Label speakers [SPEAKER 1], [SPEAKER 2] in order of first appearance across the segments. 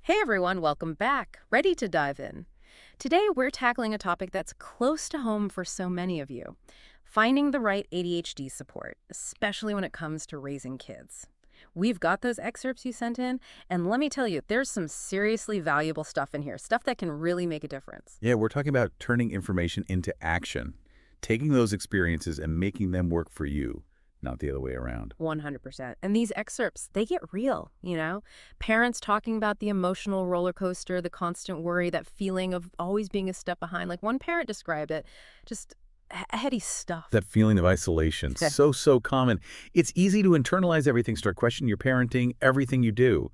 [SPEAKER 1] Hey everyone, welcome back. Ready to dive in. Today we're tackling a topic that's close to home for so many of you. Finding the right ADHD support, especially when it comes to raising kids. We've got those excerpts you sent in, and let me tell you, there's some seriously valuable stuff in here, stuff that can really make a difference.
[SPEAKER 2] Yeah, we're talking about turning information into action, taking those experiences and making them work for you, not the other way around.
[SPEAKER 1] 100%. And these excerpts, they get real. Parents talking about the emotional roller coaster, the constant worry, that feeling of always being a step behind. Like one parent described it, just heady stuff.
[SPEAKER 2] That feeling of isolation, so common. It's easy to internalize everything, start questioning your parenting, everything you do.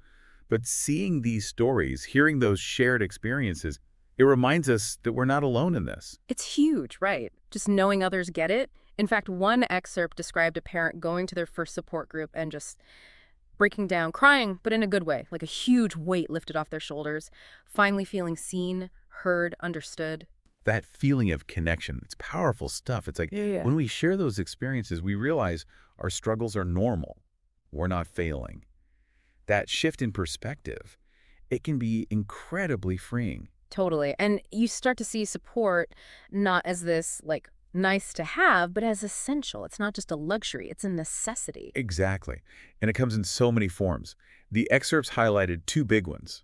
[SPEAKER 2] But seeing these stories, hearing those shared experiences, it reminds us that we're not alone in this.
[SPEAKER 1] It's huge, right? Just knowing others get it. In fact, one excerpt described a parent going to their first support group and just breaking down, crying, but in a good way, like a huge weight lifted off their shoulders, finally feeling seen, heard, understood.
[SPEAKER 2] That feeling of connection, it's powerful stuff. It's like
[SPEAKER 1] Yeah.
[SPEAKER 2] when we share those experiences, we realize our struggles are normal. We're not failing. That shift in perspective, it can be incredibly freeing.
[SPEAKER 1] Totally. And you start to see support not as this, like, nice to have, but as essential. It's not just a luxury, it's a necessity.
[SPEAKER 2] Exactly. And it comes in so many forms. The excerpts highlighted two big ones: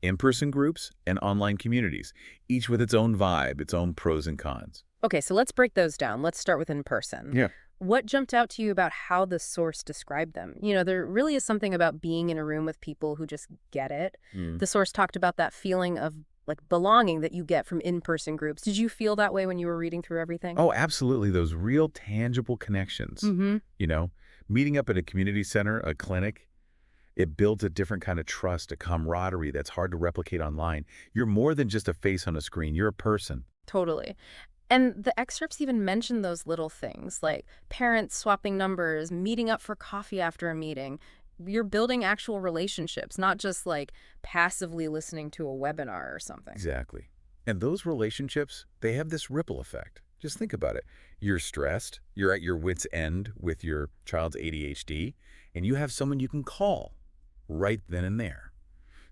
[SPEAKER 2] in-person groups and online communities, each with its own vibe, its own pros and cons.
[SPEAKER 1] Okay, so let's break those down. Let's start with in person.
[SPEAKER 2] Yeah.
[SPEAKER 1] What jumped out to you about how the source described them? There really is something about being in a room with people who just get it.
[SPEAKER 2] Mm.
[SPEAKER 1] The source talked about that feeling of like belonging that you get from in-person groups. Did you feel that way when you were reading through everything?
[SPEAKER 2] Oh, absolutely. Those real tangible connections.
[SPEAKER 1] Mm-hmm.
[SPEAKER 2] You know, meeting up at a community center, a clinic, it builds a different kind of trust, a camaraderie that's hard to replicate online. You're more than just a face on a screen. You're a person.
[SPEAKER 1] Totally. And the excerpts even mention those little things like parents swapping numbers, meeting up for coffee after a meeting. You're building actual relationships, not just like passively listening to a webinar or something.
[SPEAKER 2] Exactly. And those relationships, they have this ripple effect. Just think about it. You're stressed, you're at your wit's end with your child's ADHD, and you have someone you can call right then and there.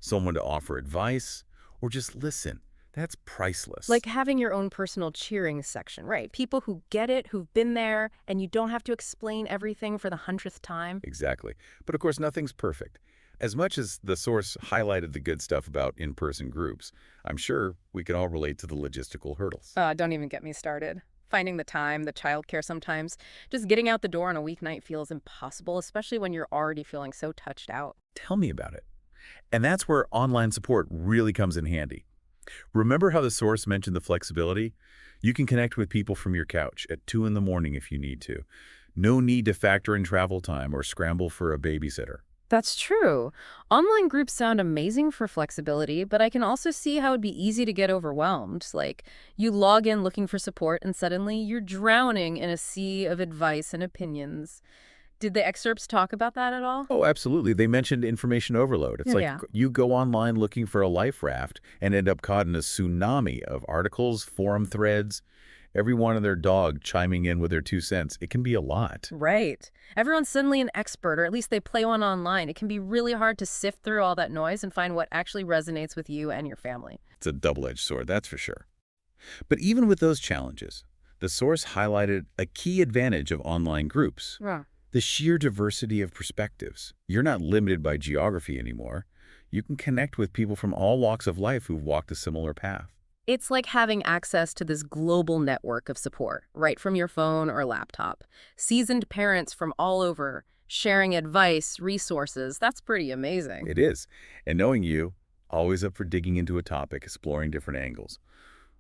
[SPEAKER 2] Someone to offer advice or just listen. That's priceless.
[SPEAKER 1] Like having your own personal cheering section, right? People who get it, who've been there, and you don't have to explain everything for the 100th time.
[SPEAKER 2] Exactly. But of course, nothing's perfect. As much as the source highlighted the good stuff about in-person groups, I'm sure we can all relate to the logistical hurdles.
[SPEAKER 1] Don't even get me started. Finding the time, the childcare sometimes, just getting out the door on a weeknight feels impossible, especially when you're already feeling so touched out.
[SPEAKER 2] Tell me about it. And that's where online support really comes in handy. Remember how the source mentioned the flexibility? You can connect with people from your couch at 2 in the morning if you need to. No need to factor in travel time or scramble for a babysitter.
[SPEAKER 1] That's true. Online groups sound amazing for flexibility, but I can also see how it'd be easy to get overwhelmed. Like, you log in looking for support and suddenly you're drowning in a sea of advice and opinions. Did the excerpts talk about that at all?
[SPEAKER 2] Oh, absolutely. They mentioned information overload. It's like
[SPEAKER 1] Yeah.
[SPEAKER 2] you go online looking for a life raft and end up caught in a tsunami of articles, forum threads, everyone and their dog chiming in with their 2 cents. It can be a lot.
[SPEAKER 1] Right. Everyone's suddenly an expert, or at least they play one online. It can be really hard to sift through all that noise and find what actually resonates with you and your family.
[SPEAKER 2] It's a double-edged sword, that's for sure. But even with those challenges, the source highlighted a key advantage of online groups:
[SPEAKER 1] Yeah.
[SPEAKER 2] the sheer diversity of perspectives. You're not limited by geography anymore. You can connect with people from all walks of life who've walked a similar path.
[SPEAKER 1] It's like having access to this global network of support, right from your phone or laptop. Seasoned parents from all over, sharing advice, resources. That's pretty amazing.
[SPEAKER 2] It is. And knowing you, always up for digging into a topic, exploring different angles.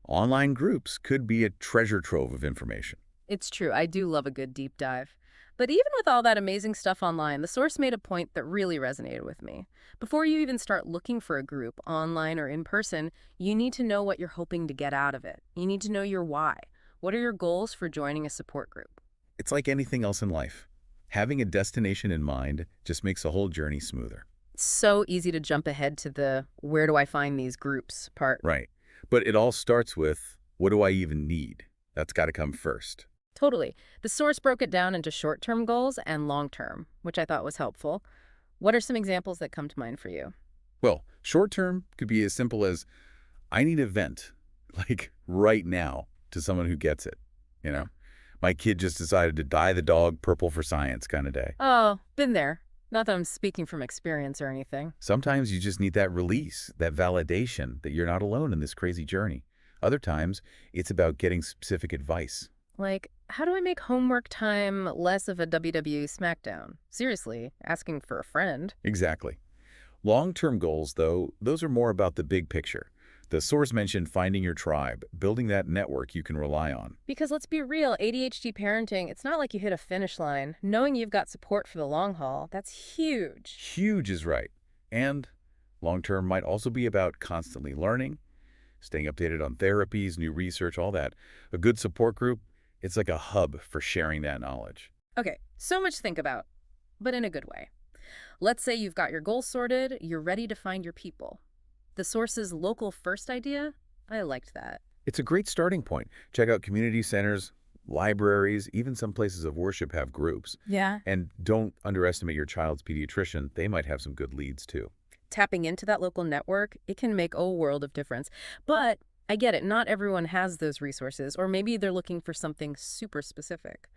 [SPEAKER 2] Online groups could be a treasure trove of information.
[SPEAKER 1] It's true. I do love a good deep dive. But even with all that amazing stuff online, the source made a point that really resonated with me. Before you even start looking for a group, online or in person, you need to know what you're hoping to get out of it. You need to know your why. What are your goals for joining a support group?
[SPEAKER 2] It's like anything else in life. Having a destination in mind just makes the whole journey smoother.
[SPEAKER 1] It's so easy to jump ahead to the where do I find these groups part.
[SPEAKER 2] Right. But it all starts with, what do I even need? That's got to come first.
[SPEAKER 1] Totally. The source broke it down into short-term goals and long-term, which I thought was helpful. What are some examples that come to mind for you?
[SPEAKER 2] Well, short term could be as simple as, I need a vent, like right now, to someone who gets it. You know, my kid just decided to dye the dog purple for science kind of day.
[SPEAKER 1] Oh, been there. Not that I'm speaking from experience or anything.
[SPEAKER 2] Sometimes you just need that release, that validation that you're not alone in this crazy journey. Other times, it's about getting specific advice.
[SPEAKER 1] Like, how do I make homework time less of a WWE SmackDown? Seriously, asking for a friend.
[SPEAKER 2] Exactly. Long-term goals, though, those are more about the big picture. The source mentioned finding your tribe, building that network you can rely on.
[SPEAKER 1] Because let's be real, ADHD parenting, it's not like you hit a finish line. Knowing you've got support for the long haul, that's huge.
[SPEAKER 2] Huge is right. And long-term might also be about constantly learning, staying updated on therapies, new research, all that. A good support group, it's like a hub for sharing that knowledge.
[SPEAKER 1] Okay, so much to think about, but in a good way. Let's say you've got your goals sorted, you're ready to find your people. The source's local first idea? I liked that.
[SPEAKER 2] It's a great starting point. Check out community centers, libraries, even some places of worship have groups.
[SPEAKER 1] Yeah.
[SPEAKER 2] And don't underestimate your child's pediatrician. They might have some good leads too.
[SPEAKER 1] Tapping into that local network, it can make a world of difference. But I get it, not everyone has those resources, or maybe they're looking for something super specific.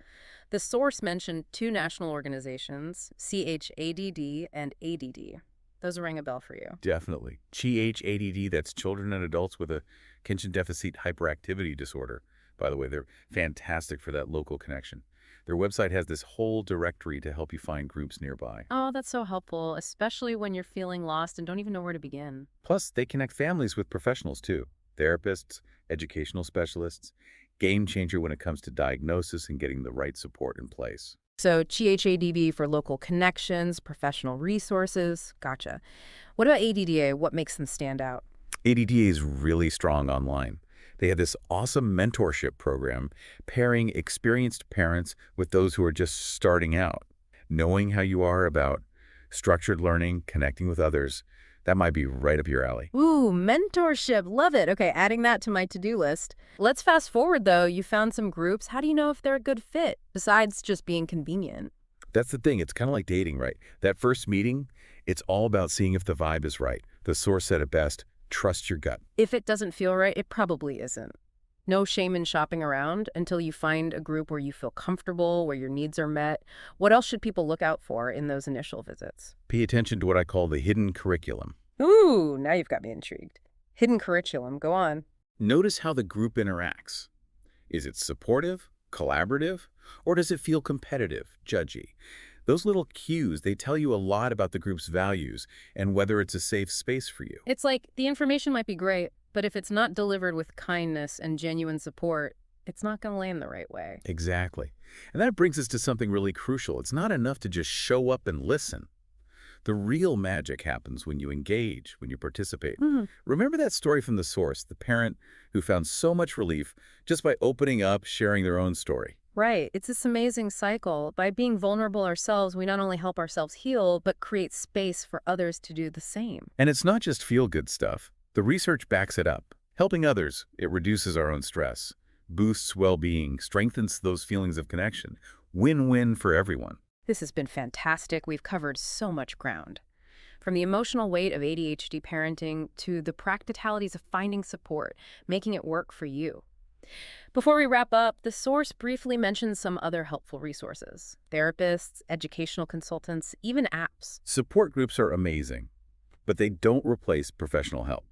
[SPEAKER 1] The source mentioned two national organizations, CHADD and ADD. Those ring a bell for you.
[SPEAKER 2] Definitely. CHADD, that's children and adults with a attention deficit hyperactivity disorder. By the way, they're fantastic for that local connection. Their website has this whole directory to help you find groups nearby.
[SPEAKER 1] Oh, that's so helpful, especially when you're feeling lost and don't even know where to begin.
[SPEAKER 2] Plus, they connect families with professionals too. Therapists, educational specialists, game changer when it comes to diagnosis and getting the right support in place.
[SPEAKER 1] So CHADB for local connections, professional resources. Gotcha. What about ADDA? What makes them stand out?
[SPEAKER 2] ADD is really strong online. They have this awesome mentorship program pairing experienced parents with those who are just starting out. Knowing how you are about structured learning, connecting with others, that might be right up your alley.
[SPEAKER 1] Ooh, mentorship. Love it. Okay, adding that to my to-do list. Let's fast forward, though. You found some groups. How do you know if they're a good fit, besides just being convenient?
[SPEAKER 2] That's the thing. It's kind of like dating, right? That first meeting, it's all about seeing if the vibe is right. The source said it best, trust your gut.
[SPEAKER 1] If it doesn't feel right, it probably isn't. No shame in shopping around until you find a group where you feel comfortable, where your needs are met. What else should people look out for in those initial visits?
[SPEAKER 2] Pay attention to what I call the hidden curriculum.
[SPEAKER 1] Ooh, now you've got me intrigued. Hidden curriculum. Go on.
[SPEAKER 2] Notice how the group interacts. Is it supportive, collaborative, or does it feel competitive, judgy? Those little cues, they tell you a lot about the group's values and whether it's a safe space for you.
[SPEAKER 1] It's like the information might be great, but if it's not delivered with kindness and genuine support, it's not going to land the right way.
[SPEAKER 2] Exactly. And that brings us to something really crucial. It's not enough to just show up and listen. The real magic happens when you engage, when you participate. Remember that story from the source, the parent who found so much relief just by opening up, sharing their own story.
[SPEAKER 1] Right. It's this amazing cycle. By being vulnerable ourselves, we not only help ourselves heal, but create space for others to do the same.
[SPEAKER 2] And it's not just feel-good stuff. The research backs it up. Helping others, it reduces our own stress, boosts well-being, strengthens those feelings of connection. Win-win for everyone.
[SPEAKER 1] This has been fantastic. We've covered so much ground. From the emotional weight of ADHD parenting to the practicalities of finding support, making it work for you. Before we wrap up, the source briefly mentions some other helpful resources. Therapists, educational consultants, even apps.
[SPEAKER 2] Support groups are amazing, but they don't replace professional help.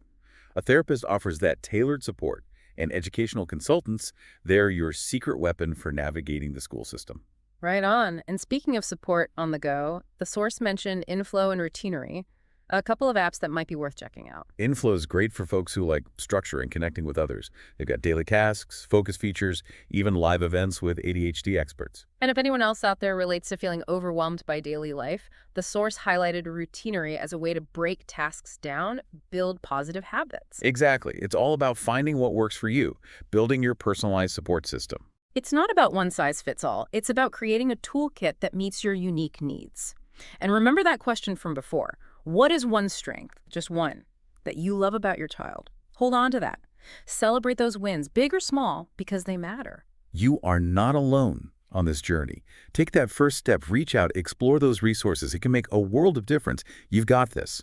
[SPEAKER 2] A therapist offers that tailored support, and educational consultants, they're your secret weapon for navigating the school system.
[SPEAKER 1] Right on. And speaking of support on the go, the source mentioned Inflow and Routinary, a couple of apps that might be worth checking out.
[SPEAKER 2] Inflow is great for folks who like structure and connecting with others. They've got daily tasks, focus features, even live events with ADHD experts.
[SPEAKER 1] And if anyone else out there relates to feeling overwhelmed by daily life, the source highlighted Routinary as a way to break tasks down, build positive habits.
[SPEAKER 2] Exactly. It's all about finding what works for you, building your personalized support system.
[SPEAKER 1] It's not about one size fits all. It's about creating a toolkit that meets your unique needs. And remember that question from before. What is one strength, just one, that you love about your child? Hold on to that. Celebrate those wins, big or small, because they matter.
[SPEAKER 2] You are not alone on this journey. Take that first step, reach out, explore those resources. It can make a world of difference. You've got this.